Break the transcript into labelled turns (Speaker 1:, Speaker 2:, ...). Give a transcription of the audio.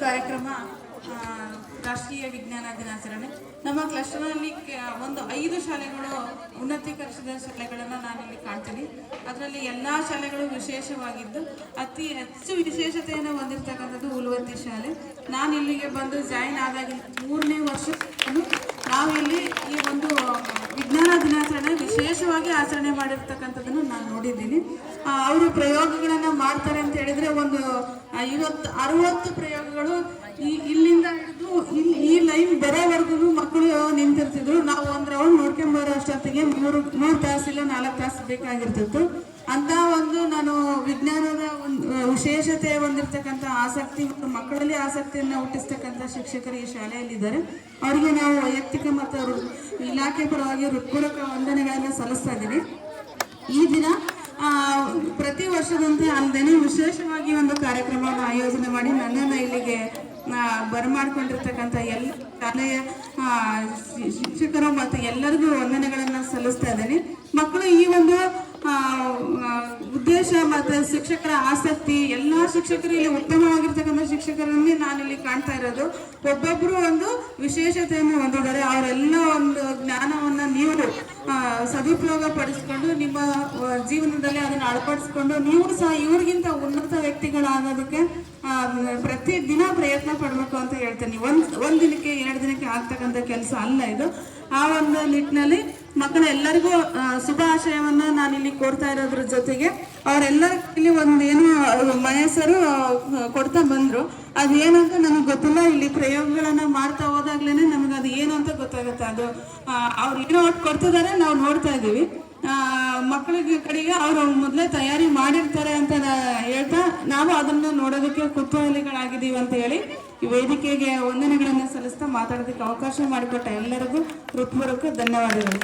Speaker 1: ಕಾರ್ಯಕ್ರಮ ರಾಷ್ಟ್ರೀಯ ವಿಜ್ಞಾನ ದಿನಾಚರಣೆ. ನಮ್ಮ ಕ್ಲಸ್ಟರ್ನಲ್ಲಿ ಒಂದು 5 ಶಾಲೆಗಳು ಉನ್ನತೀಕರಿಸಿದ ಶಾಲೆಗಳನ್ನು ನಾನಿಲ್ಲಿ ಕಾಣ್ತೀನಿ. ಅದರಲ್ಲಿ ಎಲ್ಲ ಶಾಲೆಗಳು ವಿಶೇಷವಾಗಿದ್ದು ಅತಿ ಹೆಚ್ಚು ವಿಶೇಷತೆಯನ್ನು ಹೊಂದಿರತಕ್ಕಂಥದ್ದು ಹುಲುವತ್ತಿ ಶಾಲೆ. ನಾನು ಇಲ್ಲಿಗೆ ಬಂದು ಜಾಯಿನ್ ಆದಾಗ 3ನೇ ವರ್ಷ ನಾವಿಲ್ಲಿ ಈ ಒಂದು ವಿಜ್ಞಾನ ದಿನಾಚರಣೆ ವಿಶೇಷವಾಗಿ ಆಚರಣೆ ಮಾಡಿರ್ತಕ್ಕಂಥದ್ದನ್ನು ನಾನು ನೋಡಿದ್ದೀನಿ. ಅವರು ಪ್ರಯೋಗಗಳನ್ನು ಮಾಡ್ತಾರೆ ಅಂತ ಹೇಳಿದರೆ ಒಂದು 50-60 ಪ್ರಯೋಗಗಳು ಇಲ್ಲಿಂದ ಹಿಡಿದು ಈ ಲೈನ್ ಬರೋವರೆಗೂ ಮಕ್ಕಳು ನಿಂತಿರ್ತಿದ್ರು. ನಾವು ಒಂದು ರೌಂಡ್ ನೋಡ್ಕೊಂಬರೋ ಅಷ್ಟೊತ್ತಿಗೆ 3 ತಾಸಿಲ್ಲ 4 ತಾಸು ಬೇಕಾಗಿರ್ತಿತ್ತು. ಅಂತ ಒಂದು ನಾನು ವಿಜ್ಞಾನದ ಒಂದು ವಿಶೇಷತೆ ಹೊಂದಿರತಕ್ಕಂಥ ಆಸಕ್ತಿ ಮತ್ತು ಮಕ್ಕಳಲ್ಲಿ ಆಸಕ್ತಿಯನ್ನು ಹುಟ್ಟಿಸ್ತಕ್ಕಂಥ ಶಿಕ್ಷಕರು ಈ ಶಾಲೆಯಲ್ಲಿದ್ದಾರೆ. ಅವರಿಗೆ ನಾವು ವೈಯಕ್ತಿಕ ಮತ್ತು ಇಲಾಖೆ ಪರವಾಗಿ ಹೃತ್ಪೂರ್ವಕ ವಂದನೆಗಳನ್ನು ಸಲ್ಲಿಸ್ತಾ ಇದ್ದೀನಿ. ಈ ದಿನ ಪ್ರತಿ ವರ್ಷದಂತೆ ಅಲ್ಲದೇನೆ ವಿಶೇಷವಾಗಿ ಒಂದು ಕಾರ್ಯಕ್ರಮವನ್ನು ಆಯೋಜನೆ ಮಾಡಿ ನನ್ನನ್ನು ಇಲ್ಲಿಗೆ ಬರಮಾಡ್ಕೊಂಡಿರ್ತಕ್ಕಂಥ ಎಲ್ಲ ಶಾಲೆಯ ಶಿಕ್ಷಕರು ಮತ್ತು ಎಲ್ಲರಿಗೂ ವಂದನೆಗಳನ್ನು ಸಲ್ಲಿಸ್ತಾ ಇದ್ದೇನೆ. ಮಕ್ಕಳು ಈ ಒಂದು ಉದ್ದೇಶ ಮತ್ತು ಶಿಕ್ಷಕರ ಆಸಕ್ತಿ, ಎಲ್ಲ ಶಿಕ್ಷಕರು ಇಲ್ಲಿ ಉತ್ತಮವಾಗಿರ್ತಕ್ಕಂಥ ಶಿಕ್ಷಕರನ್ನೇ ನಾನಿಲ್ಲಿ ಕಾಣ್ತಾ ಇರೋದು. ಒಬ್ಬೊಬ್ಬರು ಒಂದು ವಿಶೇಷತೆಯನ್ನು ಹೊಂದಿದ್ದಾರೆ. ಅವರೆಲ್ಲ ಒಂದು ಜ್ಞಾನವನ್ನು ನೀವು ಸದುಪಯೋಗ ಪಡಿಸ್ಕೊಂಡು ನಿಮ್ಮ ಜೀವನದಲ್ಲಿ ಅದನ್ನು ಅಳವಡಿಸ್ಕೊಂಡು ನೀವು ಸಹ ಇವ್ರಿಗಿಂತ ಉನ್ನತ ವ್ಯಕ್ತಿಗಳಾಗೋದಕ್ಕೆ ಪ್ರತಿ ದಿನ ಪ್ರಯತ್ನ ಪಡಬೇಕು ಅಂತ ಹೇಳ್ತೇನೆ. ಒಂದು ದಿನಕ್ಕೆ 2 ದಿನಕ್ಕೆ ಆಗ್ತಕ್ಕಂಥ ಕೆಲಸ ಅಲ್ಲ ಇದು. ಆ ಒಂದು ನಿಟ್ಟಿನಲ್ಲಿ ಮಕ್ಕಳೆಲ್ಲರಿಗೂ ಶುಭಾಶಯವನ್ನು ನಾನಿಲ್ಲಿ ಕೊಡ್ತಾ ಇರೋದ್ರ ಜೊತೆಗೆ ಅವರೆಲ್ಲರ ಇಲ್ಲಿ ಒಂದೇನು ಮಹೇಶರು ಕೊಡ್ತಾ ಬಂದರು. ಅದೇನಂತ ನನಗೆ ಗೊತ್ತಿಲ್ಲ. ಇಲ್ಲಿ ಪ್ರಯೋಗಗಳನ್ನು ಮಾಡ್ತಾ ಹೋದಾಗ್ಲೇ ನಮಗೆ ಅದು ಏನು ಅಂತ ಗೊತ್ತಾಗುತ್ತೆ. ಅದು ಅವ್ರು ಏನೋ ಒಟ್ಟು ಕೊಡ್ತಿದ್ದಾರೆ, ನಾವು ನೋಡ್ತಾ ಇದ್ದೀವಿ. ಮಕ್ಕಳಿಗೆ ಕಡೆಗೆ ಅವರು ಮೊದಲೇ ತಯಾರಿ ಮಾಡಿರ್ತಾರೆ ಅಂತ ಹೇಳ್ತಾ ನಾವು ಅದನ್ನು ನೋಡೋದಕ್ಕೆ ಕುತೂಹಲಿಗಳಾಗಿದ್ದೀವಿ ಅಂತ ಹೇಳಿ ಈ ವೇದಿಕೆಗೆ ವಂದನೆಗಳನ್ನು ಸಲ್ಲಿಸ್ತಾ ಮಾತಾಡೋದಕ್ಕೆ ಅವಕಾಶ ಮಾಡಿಕೊಟ್ಟ ಎಲ್ಲರಿಗೂ ಹೃತ್ಪೂರ್ವಕ ಧನ್ಯವಾದಗಳು.